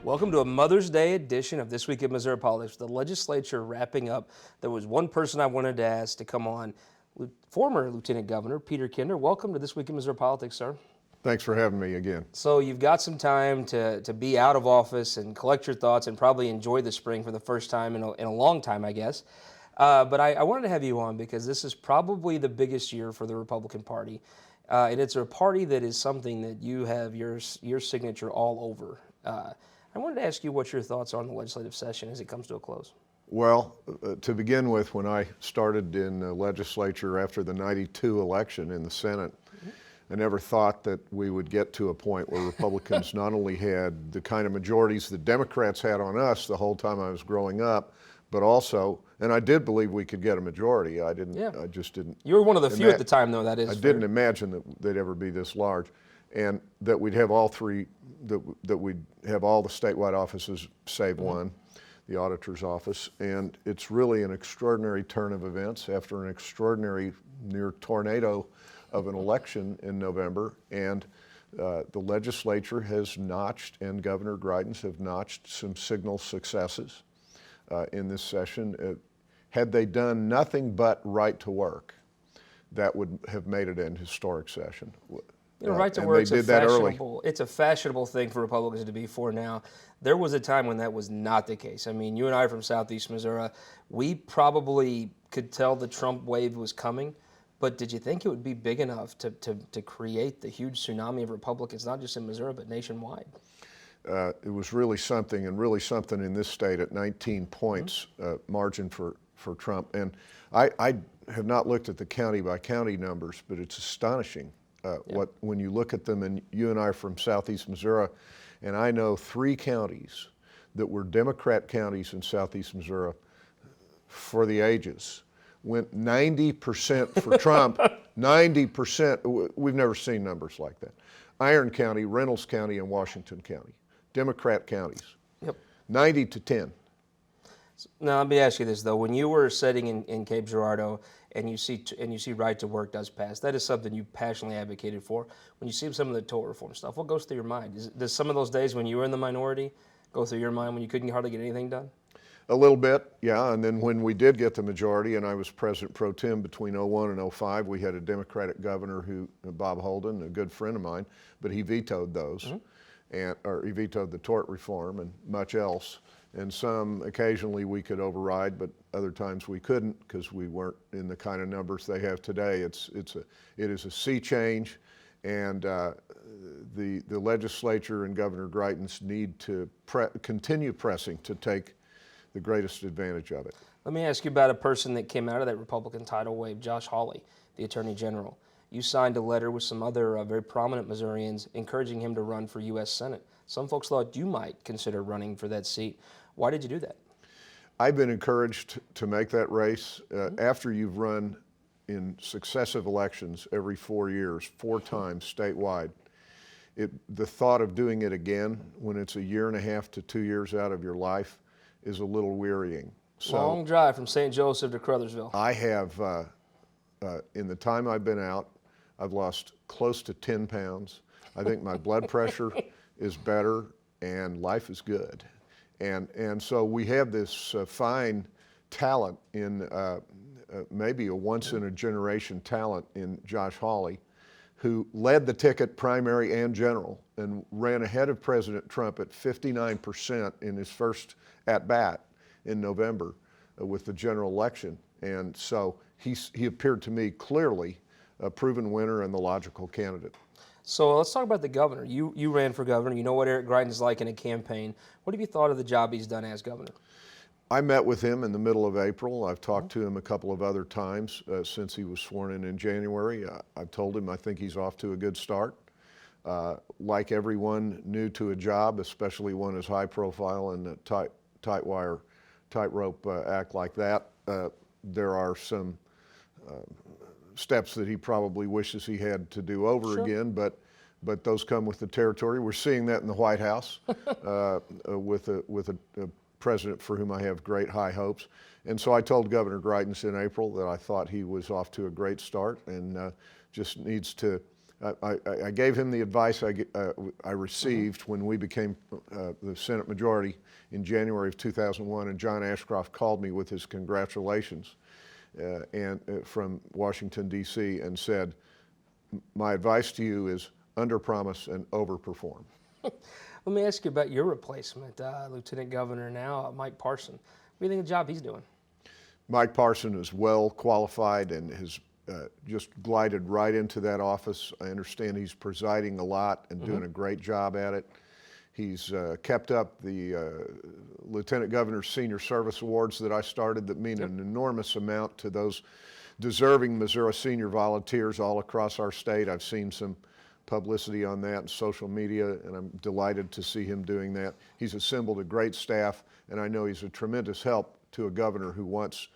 Welcome to a Mother's Day edition of This Week in Missouri Politics. The legislature wrapping up. There was one person I wanted to ask to come on, former Lieutenant Governor Peter Kinder. Welcome to This Week in Missouri Politics, sir. Thanks for having me again. So you've got some time to be out of office and collect your thoughts and probably enjoy the spring for the first time in a long time, I guess. But I wanted to have you on because this is probably the biggest year for the Republican Party. And it's a party that is something that you have your signature all over. I wanted to ask you what your thoughts are on the legislative session as it comes to a close. Well, to begin with, when I started in the legislature after the '92 election in the Senate, I never thought that we would get to a point where Republicans not only had the kind of majorities that Democrats had on us the whole time I was growing up, but also, and I did believe we could get a majority. I just didn't. You were one of the few at the time, though, that is. I didn't imagine that they'd ever be this large, and that we'd have all three, that we'd have all the statewide offices save one, the auditor's office. And it's really an extraordinary turn of events after an extraordinary near tornado of an election in November. And the legislature has notched, and Governor Greitens have notched some signal successes in this session. Had they done nothing but right to work, that would have made it an historic session. You know, right to work is it's a fashionable thing for Republicans to be for now. There was a time when that was not the case. I mean, you and I are from Southeast Missouri. We probably could tell the Trump wave was coming, but did you think it would be big enough to create the huge tsunami of Republicans, not just in Missouri, but nationwide? It was really something, and really something in this state at 19 points margin for Trump. And I have not looked at the county by county numbers, but it's astonishing. When you look at them, and you and I are from Southeast Missouri, and I know 3 counties that were Democrat counties in Southeast Missouri for the ages, went 90% for Trump, 90%, we've never seen numbers like that. Iron County, Reynolds County, and Washington County, Democrat counties, 90-10. Now, let me ask you this, though. When you were sitting in Cape Girardeau and you see right to work does pass, that is something you passionately advocated for. When you see some of the tort reform stuff, what goes through your mind? Does some of those days when you were in the minority go through your mind when you couldn't hardly get anything done? A little bit, yeah. And then when we did get the majority, and I was president pro tem between '01 and '05, we had a Democratic governor, Bob Holden, a good friend of mine, but he vetoed those, or he vetoed the tort reform and much else. And some occasionally we could override, but other times we couldn't because we weren't in the kind of numbers they have today. It is a sea change, and the legislature and Governor Greitens need to continue pressing to take the greatest advantage of it. Let me ask you about a person that came out of that Republican tidal wave, Josh Hawley, the Attorney General. You signed a letter with some other very prominent Missourians encouraging him to run for U.S. Senate. Some folks thought you might consider running for that seat. Why did you do that? I've been encouraged to make that race. After you've run in successive elections every 4 years, 4 times statewide, the thought of doing it again when it's a year and a half to 2 years out of your life is a little wearying. Long drive from St. Joseph to Crothersville. I have, in the time I've been out, I've lost close to 10 pounds. I think my blood pressure is better and life is good. And so we have this fine talent in, maybe a once-in-a-generation talent in Josh Hawley, who led the ticket primary and general and ran ahead of President Trump at 59% in his first at-bat in November with the general election. And so he appeared to me clearly a proven winner and the logical candidate. So let's talk about the governor. You ran for governor. You know what Eric Greitens is like in a campaign. What have you thought of the job he's done as governor? I met with him in the middle of April. I've talked to him a couple of other times since he was sworn in January. I've told him I think he's off to a good start. Like everyone new to a job, especially one as high profile and a tightrope act like that, there are some steps that he probably wishes he had to do over again, but those come with the territory. We're seeing that in the White House with a president for whom I have great high hopes. And so I told Governor Greitens in April that I thought he was off to a great start and just needs to I gave him the advice I received when we became the Senate majority in January of 2001, and John Ashcroft called me with his congratulations from Washington, D.C., and said, my advice to you is underpromise and overperform. Let me ask you about your replacement, Lieutenant Governor now, Mike Parson. What do you think of the job he's doing? Mike Parson is well qualified and has just glided right into that office. I understand he's presiding a lot and doing a great job at it. He's kept up the Lieutenant Governor's Senior Service Awards that I started that mean an enormous amount to those deserving Missouri senior volunteers all across our state. I've seen some publicity on that in social media, and I'm delighted to see him doing that. He's assembled a great staff, and I know he's a tremendous help to a governor who wants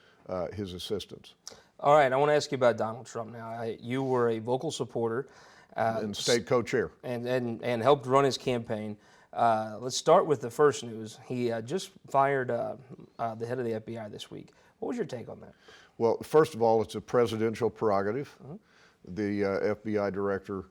his assistance. All right, I want to ask you about Donald Trump now. You were a vocal supporter. And state co-chair. And helped run his campaign. Let's start with the first news. He just fired the head of the FBI this week. What was your take on that? Well, first of all, it's a presidential prerogative. The FBI director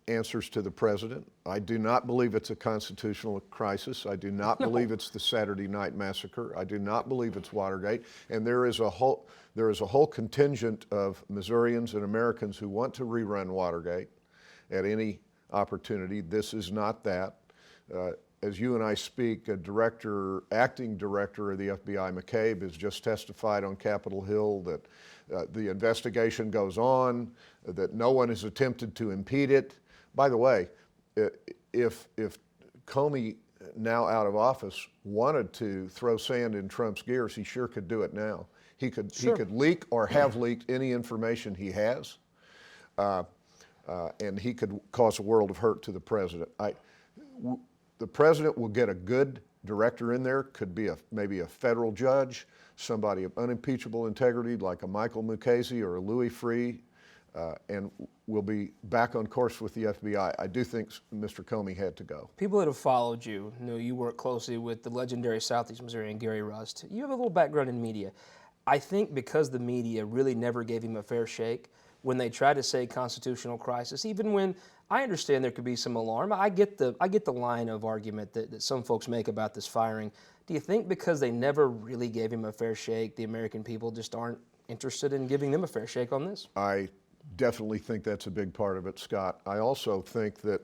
answers to the president. I do not believe it's a constitutional crisis. I do not believe it's the Saturday Night Massacre. I do not believe it's Watergate. And there is a whole contingent of Missourians and Americans who want to rerun Watergate at any opportunity. This is not that. As you and I speak, acting director of the FBI, McCabe, has just testified on Capitol Hill that the investigation goes on, that no one has attempted to impede it. By the way, if Comey, now out of office, wanted to throw sand in Trump's gears, he sure could do it now. He could leak or have leaked any information he has, and he could cause a world of hurt to the president. The president will get a good director in there, could be maybe a federal judge, somebody of unimpeachable integrity like a Michael Mukasey or a Louis Freeh, and we'll be back on course with the FBI. I do think Mr. Comey had to go. People that have followed you know you work closely with the legendary Southeast Missourian Gary Rust. You have a little background in media. I think because the media really never gave him a fair shake when they tried to say constitutional crisis, even when I understand there could be some alarm. I get the line of argument that some folks make about this firing. Do you think because they never really gave him a fair shake, the American people just aren't interested in giving them a fair shake on this? I definitely think that's a big part of it, Scott. I also think that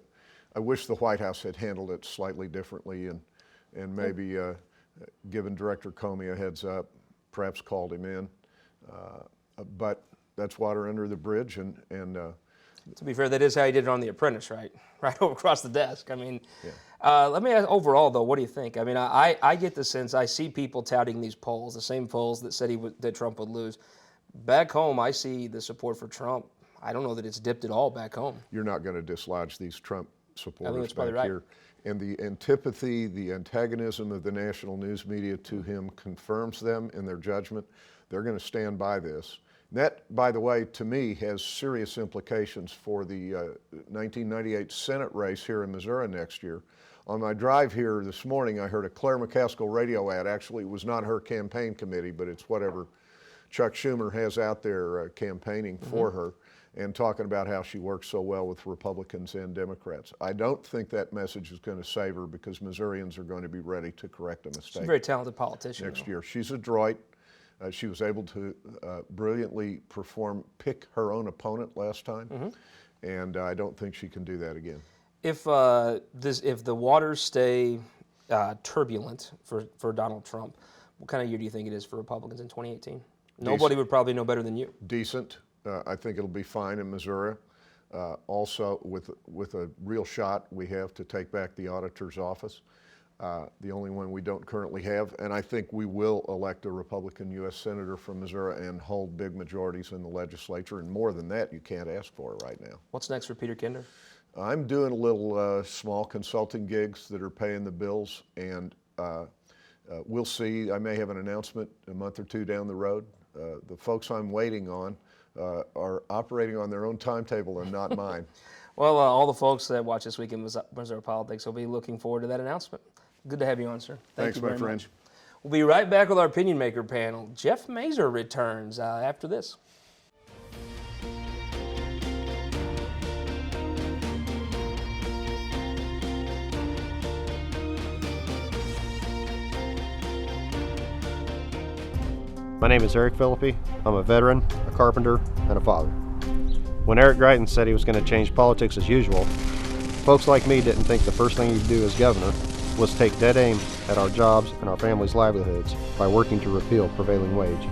I wish the White House had handled it slightly differently and maybe given Director Comey a heads up, perhaps called him in. But that's water under the bridge, and to be fair, that is how he did it on The Apprentice, right? Right over across the desk. I mean, let me ask, overall, though, what do you think? I mean, I get the sense, I see people touting these polls, the same polls that said that Trump would lose. Back home, I see the support for Trump. I don't know that it's dipped at all back home. You're not going to dislodge these Trump supporters back right here. And the antipathy, the antagonism of the national news media to him confirms them in their judgment. They're going to stand by this. That, by the way, to me, has serious implications for the 1998 Senate race here in Missouri next year. On my drive here this morning, I heard a Claire McCaskill radio ad. Actually, it was not her campaign committee, but it's whatever Chuck Schumer has out there campaigning for her and talking about how she works so well with Republicans and Democrats. I don't think that message is going to save her because Missourians are going to be ready to correct a mistake. She's a very talented politician. Next year. She's adroit. She was able to brilliantly pick her own opponent last time, and I don't think she can do that again. If the waters stay turbulent for Donald Trump, what kind of year do you think it is for Republicans in 2018? Nobody would probably know better than you. Decent. I think it'll be fine in Missouri. Also, with a real shot we have to take back the auditor's office. The only one we don't currently have, and I think we will elect a Republican U.S. Senator from Missouri and hold big majorities in the legislature, and more than that you can't ask for right now. What's next for Peter Kinder? I'm doing a little small consulting gigs that are paying the bills, and we'll see. I may have an announcement a month or two down the road. The folks I'm waiting on are operating on their own timetable and not mine. Well, all the folks that watch this week in Missouri Politics will be looking forward to that announcement. Good to have you on, sir. Thanks, you my very friend. much. We'll be right back with our Opinion Maker panel. Jeff Mazur returns after this. My name is Eric Philippi. I'm a veteran, a carpenter, and a father. When Eric Greitens said he was going to change politics as usual, folks like me didn't think the first thing he'd do as governor was take dead aim at our jobs and our families' livelihoods by working to repeal prevailing wage.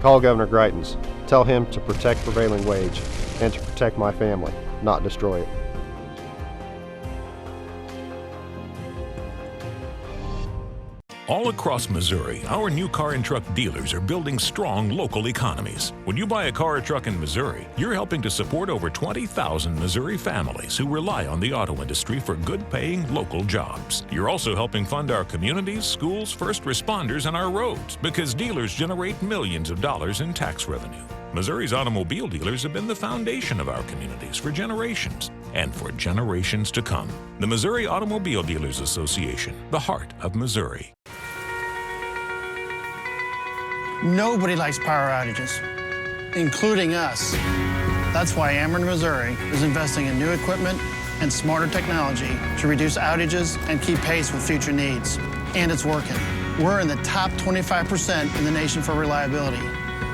Call Governor Greitens. Tell him to protect prevailing wage and to protect my family, not destroy it. All across Missouri, our new car and truck dealers are building strong local economies. When you buy a car or truck in Missouri, you're helping to support over 20,000 Missouri families who rely on the auto industry for good-paying local jobs. You're also helping fund our communities, schools, first responders, and our roads because dealers generate millions of dollars in tax revenue. Missouri's automobile dealers have been the foundation of our communities for generations and for generations to come. The Missouri Automobile Dealers Association, the heart of Missouri. Nobody likes power outages, including us. That's why Ameren, Missouri is investing in new equipment and smarter technology to reduce outages and keep pace with future needs. And it's working. We're in the top 25% in the nation for reliability.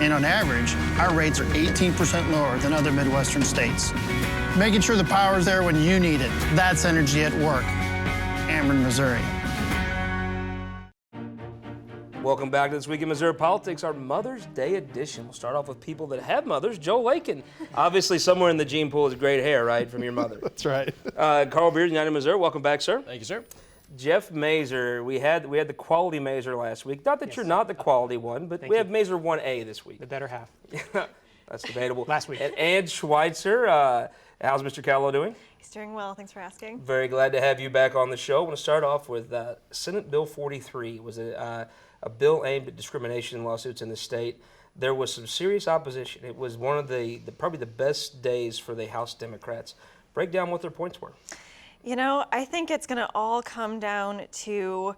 And on average, our rates are 18% lower than other Midwestern states. Making sure the power's there when you need it. That's energy at work. Ameren, Missouri. Welcome back to This Week in Missouri Politics, our Mother's Day edition. We'll start off with people that have mothers. Joe Lakin. Obviously, somewhere in the gene pool is great hair, right, from your mother. That's right. Carl Bearden, United Missouri. Welcome back, sir. Thank you, sir. Jeff Mazur. We had the quality Mazur last week. Not that you're not the quality one, but we have Mazur 1A this week. The better half. That's debatable. Last week. And Schweitzer. How's Mr. Callow doing? He's doing well. Thanks for asking. Very glad to have you back on the show. I want to start off with Senate Bill 43. It was a bill aimed at discrimination lawsuits in the state. There was some serious opposition. It was one of the probably the best days for the House Democrats. Break down what their points were. You know, I think it's going to all come down to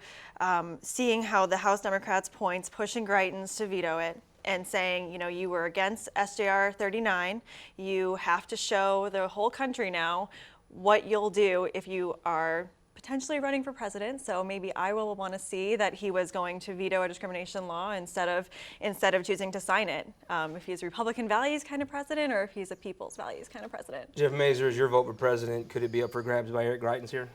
seeing how the House Democrats' points, pushing Greitens to veto it and saying, you know, you were against SJR 39. You have to show the whole country now what you'll do if you are potentially running for president. So maybe I will want to see that he was going to veto a discrimination law instead of choosing to sign it. If he's a Republican values kind of president or if he's a people's values kind of president. Jeff Mazur, is your vote for president, could it be up for grabs by Eric Greitens here?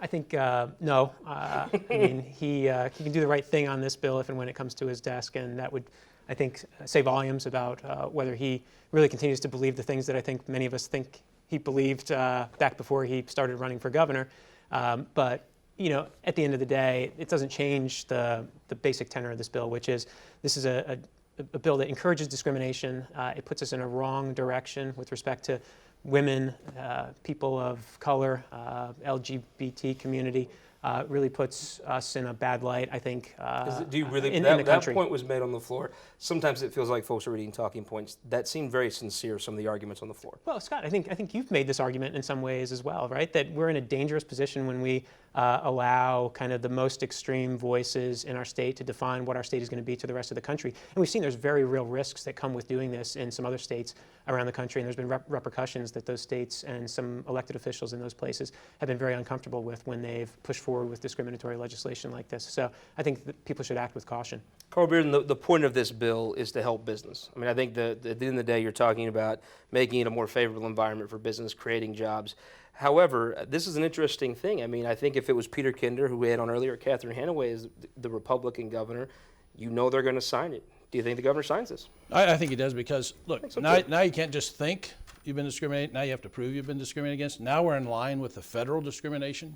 I think no. I mean, he can do the right thing on this bill if and when it comes to his desk, and that would, I think, say volumes about whether he really continues to believe the things that I think many of us think he believed back before he started running for governor. But you know, at the end of the day, it doesn't change the basic tenor of this bill, which is this is a bill that encourages discrimination. It puts us in a wrong direction with respect to women, people of color, LGBT community. Really puts us in a bad light, I think. Do you really? In the country. That point was made on the floor. Sometimes it feels like folks are reading talking points. That seemed very sincere, some of the arguments on the floor. Well, Scott, I think you've made this argument in some ways as well, right? That we're in a dangerous position when we allow kind of the most extreme voices in our state to define what our state is going to be to the rest of the country. And we've seen there's very real risks that come with doing this in some other states around the country, and there's been repercussions that those states and some elected officials in those places have been very uncomfortable with when they've pushed forward with discriminatory legislation like this. So I think that people should act with caution. Carl Bearden, the point of this bill is to help business. I mean, I think at the end of the day, you're talking about making it a more favorable environment for business, creating jobs. However, this is an interesting thing. I mean, I think if it was Peter Kinder, who we had on earlier, Catherine Hanaway is the Republican governor, you know they're going to sign it. Do you think the governor signs this? I think he does because, look, so now you can't just think you've been discriminated. Now you have to prove you've been discriminated against. Now we're in line with the federal discrimination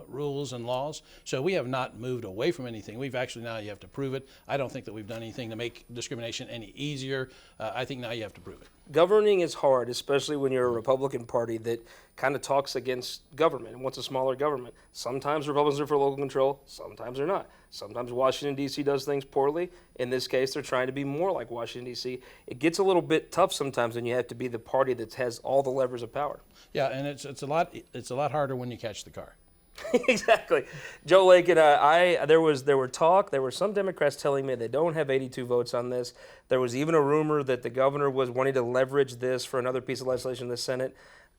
rules and laws. So we have not moved away from anything. We've actually, now you have to prove it. I don't think that we've done anything to make discrimination any easier. I think now you have to prove it. Governing is hard, especially when you're a Republican Party that kind of talks against government and wants a smaller government. Sometimes Republicans are for local control, sometimes they're not. Sometimes Washington, D.C. does things poorly. In this case, they're trying to be more like Washington, D.C. It gets a little bit tough sometimes when you have to be the party that has all the levers of power. Yeah, and it's a lot harder when you catch the car. Exactly. Joe Lakin, there were some Democrats telling me they don't have 82 votes on this. There was even a rumor that the governor was wanting to leverage this for another piece of legislation in the Senate.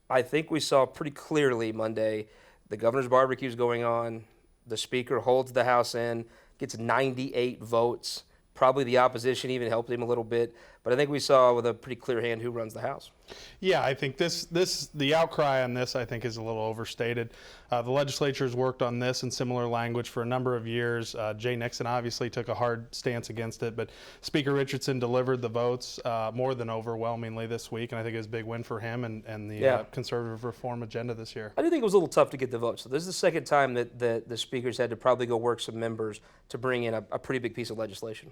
I think we saw pretty clearly Monday the governor's barbecue is going on. The speaker holds the House in, gets 98 votes, Probably the opposition even helped him a little bit. But I think we saw with a pretty clear hand who runs the House. Yeah, I think the outcry on this, I think, is a little overstated. The legislature has worked on this in similar language for a number of years. Jay Nixon obviously took a hard stance against it, but Speaker Richardson delivered the votes more than overwhelmingly this week, and I think it was a big win for him and the conservative reform agenda this year. I do think it was a little tough to get the votes. So this is the second time that the speakers had to probably go work some members to bring in a pretty big piece of legislation.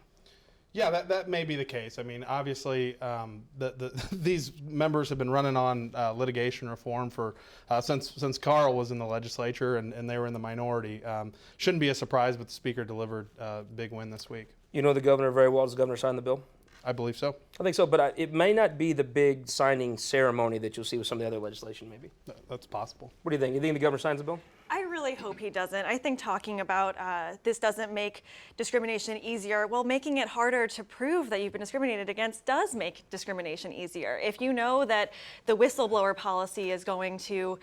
Yeah, that may be the case. I mean, obviously, these members have been running on litigation reform for since Carl was in the legislature and they were in the minority. Shouldn't be a surprise, but the Speaker delivered a big win this week. You know the governor very well. Does the governor sign the bill? I believe so. I think so, but it may not be the big signing ceremony that you'll see with some of the other legislation, maybe. That's possible. What do you think? You think the governor signs the bill? I really hope he doesn't. I think talking about this doesn't make discrimination easier. Well, making it harder to prove that you've been discriminated against does make discrimination easier. If you know that the whistleblower policy is going to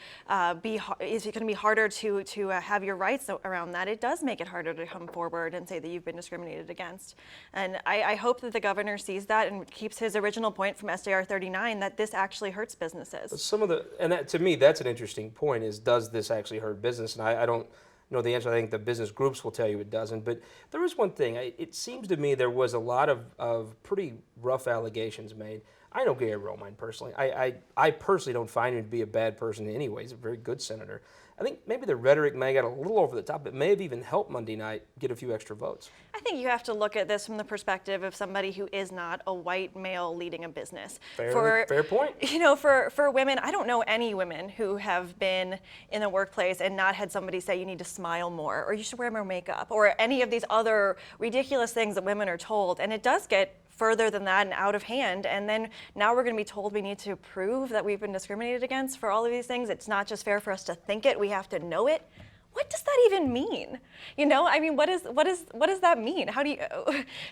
be harder to have your rights around that, it does make it harder to come forward and say that you've been discriminated against. And I hope that the governor sees that and keeps his original point from SJR 39 that this actually hurts businesses. To me, that's an interesting point, is does this actually hurt business? And I don't know the answer. I think the business groups will tell you it doesn't. But there is one thing. It seems to me there was a lot of pretty rough allegations made. I know Gary Romine personally. I personally don't find him to be a bad person in any way. He's a very good senator. I think maybe the rhetoric may have got a little over the top. It may have even helped Monday night get a few extra votes. I think you have to look at this from the perspective of somebody who is not a white male leading a business. Fair point. You know, for women, I don't know any women who have been in the workplace and not had somebody say you need to smile more or you should wear more makeup or any of these other ridiculous things that women are told. And it does get further than that and out of hand, and then now we're going to be told we need to prove that we've been discriminated against for all of these things. It's not just fair for us to think it, we have to know it. What does that even mean? You know, I mean, what does that mean? How do you?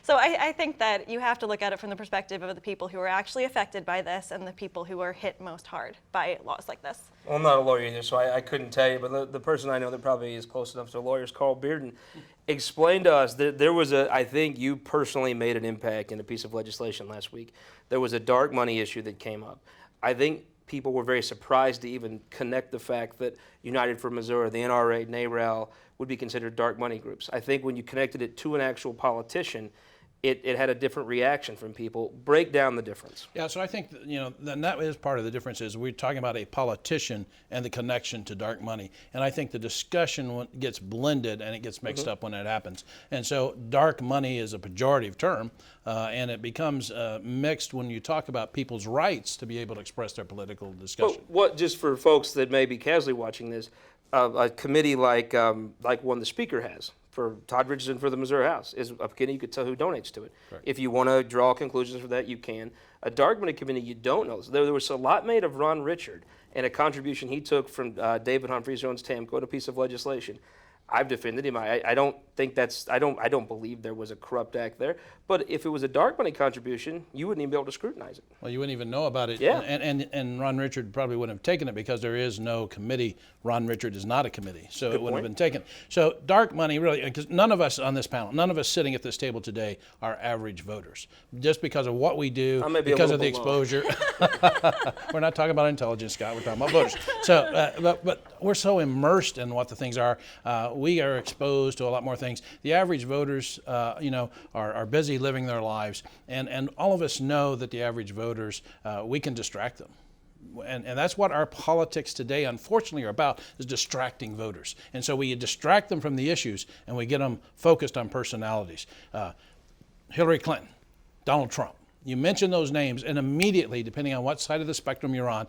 So I think that you have to look at it from the perspective of the people who are actually affected by this and the people who are hit most hard by laws like this. Well, I'm not a lawyer either, so I couldn't tell you, but the person I know that probably is close enough to a lawyer is Carl Bearden. Explain to us, there was I think you personally made an impact in a piece of legislation last week. There was a dark money issue that came up. I think people were very surprised to even connect the fact that United for Missouri, the NRA, NARAL would be considered dark money groups. I think when you connected it to an actual politician, it had a different reaction from people. Break down the difference. Yeah, so I think, that is part of the difference is we're talking about a politician and the connection to dark money. And I think the discussion gets blended and it gets mixed up when that happens. And so dark money is a pejorative term, and it becomes mixed when you talk about people's rights to be able to express their political discussion. What, just for folks that may be casually watching this, a committee like one the Speaker has, for Todd Richardson for the Missouri House, is a committee you could tell who donates to it. Correct. If you want to draw conclusions for that, you can. A dark money committee, you don't know. So there was a lot made of Ron Richard and a contribution he took from David Humphreys, who owns TAMCO, to a piece of legislation. I've defended him. I don't think I don't believe there was a corrupt act there. But if it was a dark money contribution, you wouldn't even be able to scrutinize it. Well, you wouldn't even know about it. Yeah. And Ron Richard probably wouldn't have taken it because there is no committee. Ron Richard is not a committee, so it wouldn't have been taken. So dark money, really, because none of us on this panel, none of us sitting at this table today are average voters. Just because of what we do, because of the exposure. We're not talking about intelligence, Scott. We're talking about voters. So, but we're so immersed in what the things are. We are exposed to a lot more things. The average voters, are busy living their lives, and all of us know that the average voters, we can distract them. And that's what our politics today, unfortunately, are about, is distracting voters. And so we distract them from the issues, and we get them focused on personalities. Hillary Clinton, Donald Trump. You mention those names, and immediately, depending on what side of the spectrum you're on,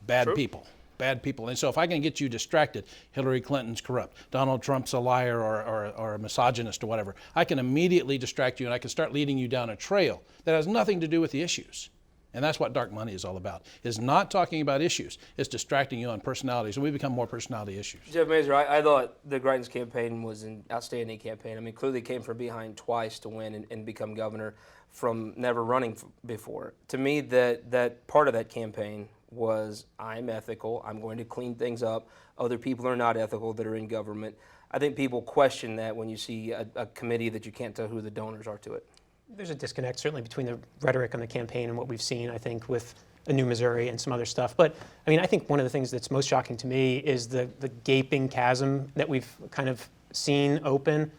bad people. Bad people. And so if I can get you distracted, Hillary Clinton's corrupt, Donald Trump's a liar or a misogynist or whatever, I can immediately distract you and I can start leading you down a trail that has nothing to do with the issues. And that's what dark money is all about, is not talking about issues. It's distracting you on personalities, and we become more personality issues. Jeff Mazur, I thought the Greitens campaign was an outstanding campaign. I mean, clearly came from behind twice to win and become governor from never running before. To me, that part of that campaign was, I'm ethical, I'm going to clean things up, other people are not ethical that are in government. I think people question that when you see a committee that you can't tell who the donors are to it. There's a disconnect certainly between the rhetoric on the campaign and what we've seen, I think, with a new Missouri and some other stuff. But I mean, I think one of the things that's most shocking to me is the gaping chasm that we've kind of seen open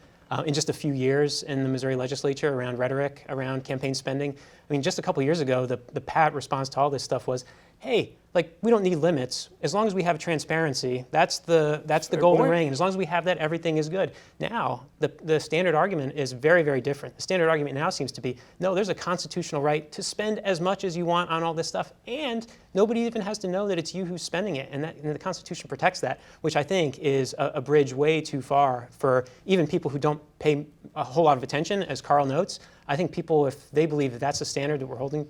in just a few years in the Missouri legislature around rhetoric, around campaign spending. I mean, just a couple years ago, the pat response to all this stuff was, hey, like, we don't need limits. As long as we have transparency, that's the golden ring. And as long as we have that, everything is good. Now, the standard argument is very, very different. The standard argument now seems to be, no, there's a constitutional right to spend as much as you want on all this stuff, and nobody even has to know that it's you who's spending it. And the Constitution protects that, which I think is a bridge way too far for even people who don't pay a whole lot of attention, as Carl notes. I think people, if they believe that that's the standard that we're holding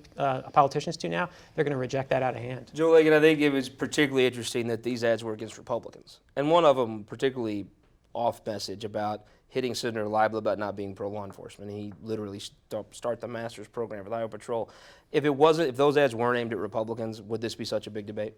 politicians to now, they're going to reject that out of hand. Joe Lakin, I think it was particularly interesting that these ads were against Republicans. And one of them particularly off message about hitting Senator Leibel about not being pro-law enforcement. He literally start the master's program with Iowa Patrol. If those ads weren't aimed at Republicans, would this be such a big debate?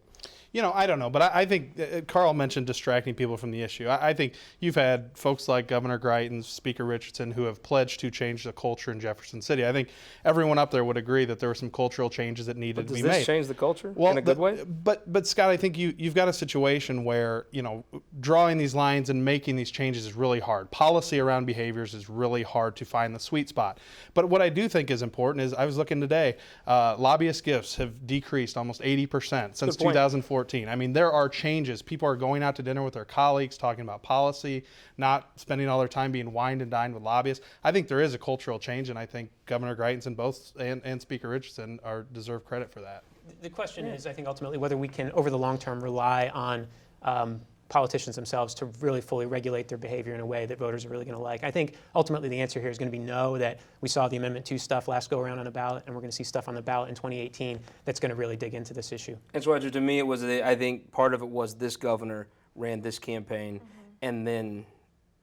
You know, I don't know, but I think Carl mentioned distracting people from the issue. I think you've had folks like Governor Greitens, Speaker Richardson, who have pledged to change the culture in Jefferson City. I think everyone up there would agree that there were some cultural changes that needed to be made. Does this change the culture in a good way? But Scott, I think you've got a situation where, you know, drawing these lines and making these changes is really hard. Policy around behaviors is really hard to find the sweet spot. But what I do think is important is, I was looking today, lobbyist gifts have decreased almost 80% since 2014. I mean, there are changes. People are going out to dinner with their colleagues, talking about policy, not spending all their time being wined and dined with lobbyists. I think there is a cultural change, and I think Governor Greitens and Speaker Richardson deserve credit for that. The question is, I think, ultimately whether we can, over the long term, rely on politicians themselves to really fully regulate their behavior in a way that voters are really going to like. I think ultimately the answer here is going to be no, that we saw the Amendment 2 stuff last go around on a ballot, and we're going to see stuff on the ballot in 2018 that's going to really dig into this issue. And Schweitzer, to me, I think part of it was this governor ran this campaign, and then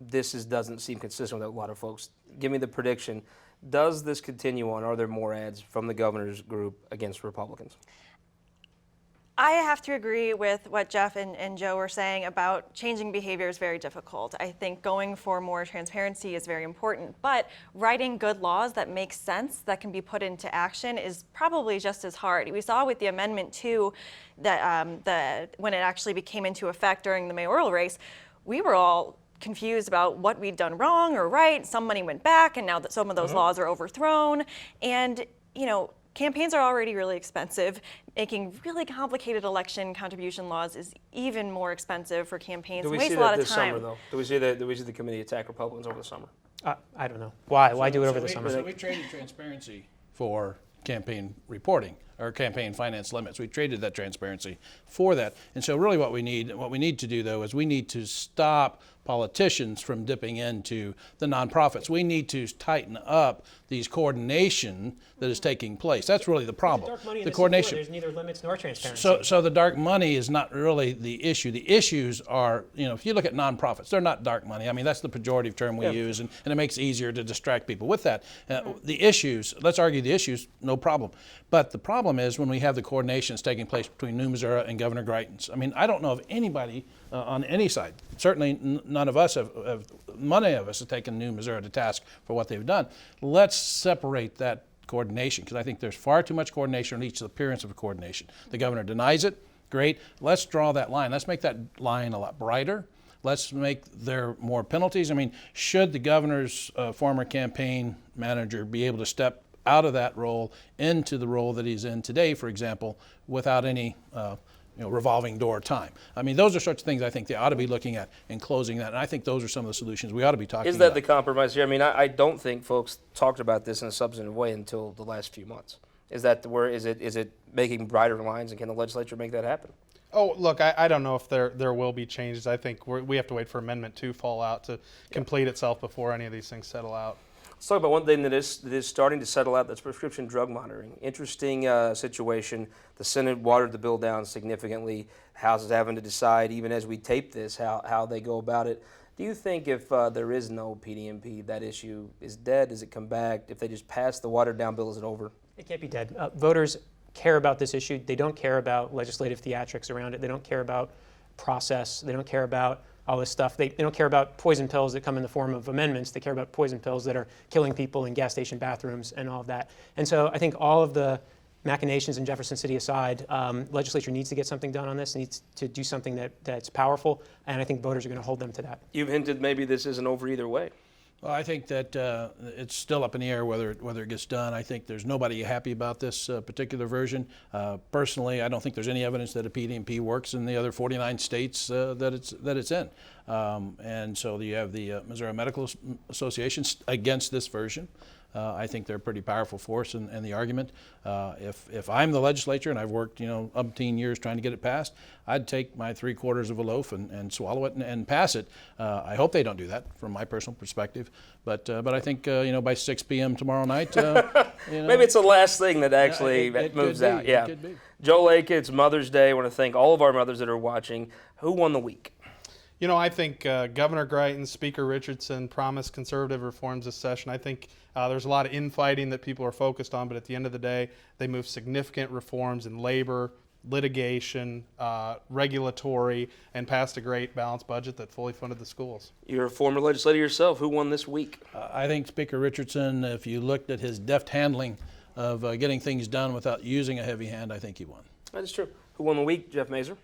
doesn't seem consistent with a lot of folks. Give me the prediction. Does this continue on? Are there more ads from the governor's group against Republicans? I have to agree with what Jeff and Joe were saying about changing behavior is very difficult. I think going for more transparency is very important, but writing good laws that make sense, that can be put into action, is probably just as hard. We saw with the Amendment 2 that when it actually came into effect during the mayoral race, we were all confused about what we'd done wrong or right. Some money went back, and now that some of those laws are overthrown. And, you know, campaigns are already really expensive. Making really complicated election contribution laws is even more expensive for campaigns. Do we wastes see a lot that of this time. summer, though? Do we see the committee attack Republicans over the summer? I don't know. Why do it over the summer? So we traded transparency for campaign reporting, or campaign finance limits. We traded that transparency for that. And so really what we need to do, though, is we need to stop politicians from dipping into the nonprofits. We need to tighten up these coordination that is taking place. That's really the problem. Dark money in the this coordination. There's neither limits nor transparency. So the dark money is not really the issue. The issues are, you know, if you look at nonprofits, they're not dark money. I mean, that's the pejorative term we use, and it makes it easier to distract people with that. The issues, let's argue the issues, no problem. But the problem is when we have the coordination that's taking place between New Missouri and Governor Greitens. I mean, I don't know of anybody on any side. Certainly none of us many of us have taken New Missouri to task for what they've done. Let's separate that coordination, because I think there's far too much coordination on each appearance of coordination. The governor denies it, great. Let's draw that line. Let's make that line a lot brighter. Let's make there more penalties. I mean, should the governor's former campaign manager be able to step out of that role into the role that he's in today, for example, without any revolving door time? I mean, those are sorts of things I think they ought to be looking at and closing that. And I think those are some of the solutions we ought to be talking about. Is that the compromise here? I mean, I don't think folks talked about this in a substantive way until the last few months. Is it making brighter lines, and can the legislature make that happen? Oh, look, I don't know if there will be changes. I think we have to wait for Amendment 2 fallout to complete itself before any of these things settle out. Let's talk about one thing that is starting to settle out. That's prescription drug monitoring. Interesting situation. The Senate watered the bill down significantly. House is having to decide, even as we tape this, how they go about it. Do you think if there is no PDMP, that issue is dead? Does it come back? If they just pass the watered down bill, is it over? It can't be dead. Voters care about this issue. They don't care about legislative theatrics around it. They don't care about process. They don't care about all this stuff. They don't care about poison pills that come in the form of amendments. They care about poison pills that are killing people in gas station bathrooms and all of that. And so I think all of the machinations in Jefferson City aside, legislature needs to get something done on this, needs to do something that's powerful, and I think voters are going to hold them to that. You've hinted maybe this isn't over either way. Well, I think that it's still up in the air whether it gets done. I think there's nobody happy about this particular version. Personally, I don't think there's any evidence that a PDMP works in the other 49 states that it's in. And so you have the Missouri Medical Association against this version. I think they're a pretty powerful force in the argument. If I'm the legislature and I've worked umpteen years trying to get it passed, I'd take my 3/4 of a loaf and swallow it and pass it. I hope they don't do that from my personal perspective, but I think by 6 p.m. tomorrow night, maybe it's the last thing that actually moves out. Yeah. It could be. Joe Lakin, it's Mother's Day. I want to thank all of our mothers that are watching. Who won the week? I think Governor Greitens, Speaker Richardson promised conservative reforms this session. I think there's a lot of infighting that people are focused on, but at the end of the day, they moved significant reforms in labor, litigation, regulatory, and passed a great balanced budget that fully funded the schools. You're a former legislator yourself. Who won this week? I think Speaker Richardson, if you looked at his deft handling of getting things done without using a heavy hand, I think he won. That is true. Who won the week? Jeff Mazur?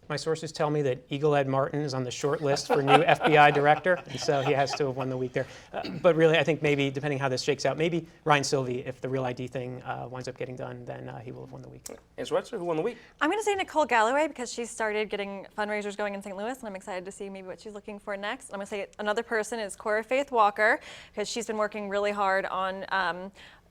My sources tell me that Eagle Ed Martin is on the short list for new FBI director, and so he has to have won the week there. But really, I think maybe, depending how this shakes out, maybe Ryan Silvey, if the Real ID thing winds up getting done, then he will have won the week. And Schweitzer, who won the week? I'm going to say Nicole Galloway because she started getting fundraisers going in St. Louis, and I'm excited to see maybe what she's looking for next. I'm going to say another person is Cora Faith Walker because she's been working really hard on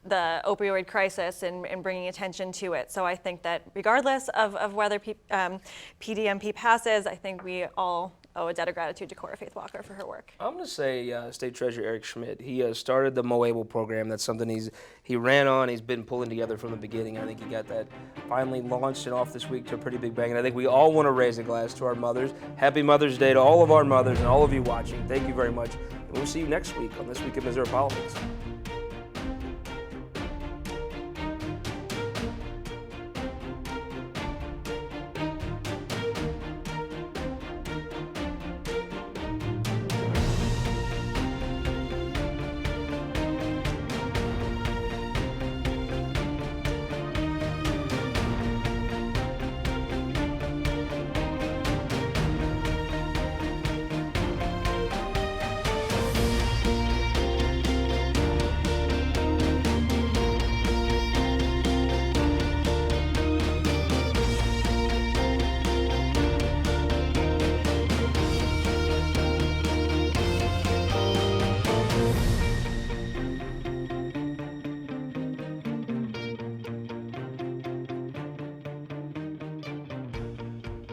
the opioid crisis and bringing attention to it. So I think that regardless of whether PDMP passes, I think we all owe a debt of gratitude to Cora Faith Walker for her work. I'm going to say State Treasurer Eric Schmidt. He started the Moable program. That's something he ran on. He's been pulling together from the beginning. I think he got that finally launched and off this week to a pretty big bang. And I think we all want to raise a glass to our mothers. Happy Mother's Day to all of our mothers and all of you watching. Thank you very much. And we'll see you next week on This Week in Missouri Politics.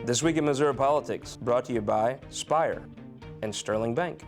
This Week in Missouri Politics, brought to you by Spire and Sterling Bank.